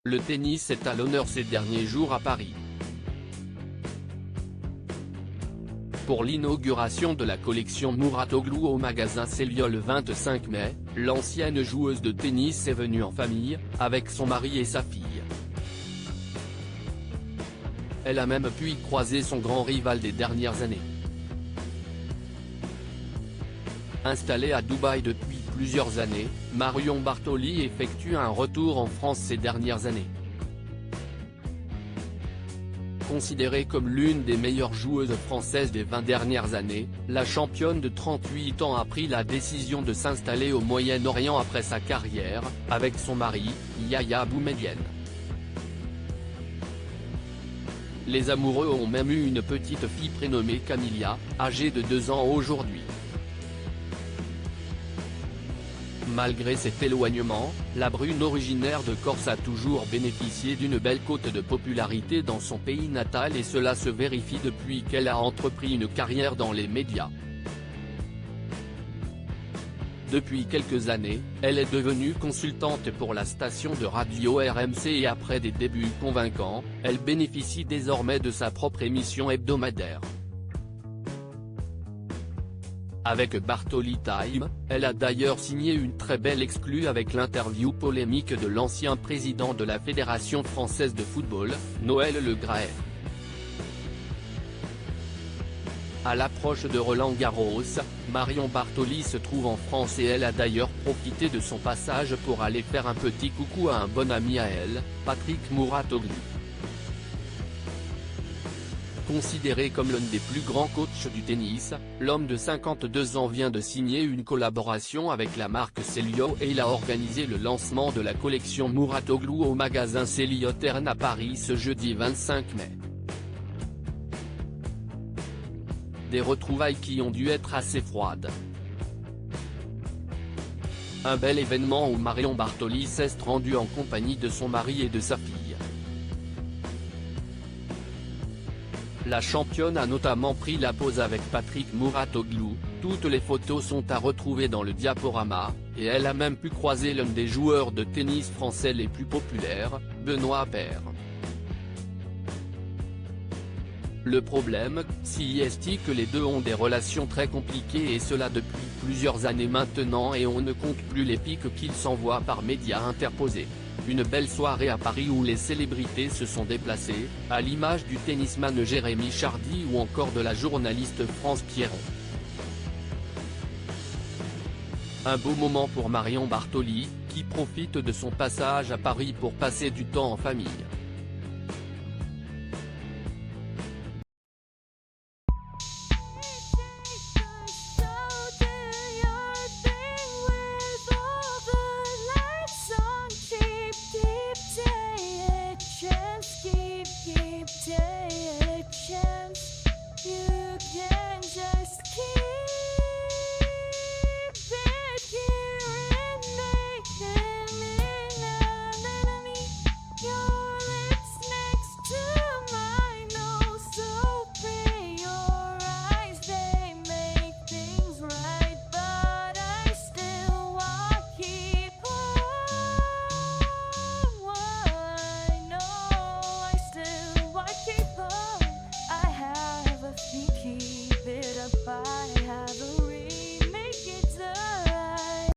Le tennis est à l'honneur ces derniers jours à Paris. Pour l'inauguration de la collection Mouratoglou au magasin Célio le 25 mai, l'ancienne joueuse de tennis est venue en famille, avec son mari et sa fille. Elle a même pu y croiser son grand rival des dernières années. Installée à Dubaï depuis plusieurs années, Marion Bartoli effectue un retour en France ces dernières années. Considérée comme l'une des meilleures joueuses françaises des 20 dernières années, la championne de 38 ans a pris la décision de s'installer au Moyen-Orient après sa carrière, avec son mari, Yahya Boumedienne. Les amoureux ont même eu une petite fille prénommée Camilla, âgée de 2 ans aujourd'hui. Malgré cet éloignement, la Brune originaire de Corse a toujours bénéficié d'une belle cote de popularité dans son pays natal et cela se vérifie depuis qu'elle a entrepris une carrière dans les médias. Depuis quelques années, elle est devenue consultante pour la station de radio RMC et après des débuts convaincants, elle bénéficie désormais de sa propre émission hebdomadaire. Avec Bartoli Time, elle a d'ailleurs signé une très belle exclue avec l'interview polémique de l'ancien président de la Fédération française de football, Noël Le Graët. À l'approche de Roland-Garros, Marion Bartoli se trouve en France et elle a d'ailleurs profité de son passage pour aller faire un petit coucou à un bon ami à elle, Patrick Mouratoglou. Considéré comme l'un des plus grands coachs du tennis, l'homme de 52 ans vient de signer une collaboration avec la marque Célio et il a organisé le lancement de la collection Mouratoglou au magasin Célio Terne à Paris ce jeudi 25 mai. Des retrouvailles qui ont dû être assez froides. Un bel événement où Marion Bartoli s'est rendue en compagnie de son mari et de sa fille. La championne a notamment pris la pose avec Patrick Mouratoglou, toutes les photos sont à retrouver dans le diaporama, et elle a même pu croiser l'un des joueurs de tennis français les plus populaires, Benoît Paire. Le problème, si est que les deux ont des relations très compliquées et cela depuis plusieurs années maintenant et on ne compte plus les piques qu'ils s'envoient par médias interposés. Une belle soirée à Paris où les célébrités se sont déplacées, à l'image du tennisman Jérémy Chardy ou encore de la journaliste France Pierron. Un beau moment pour Marion Bartoli, qui profite de son passage à Paris pour passer du temps en famille.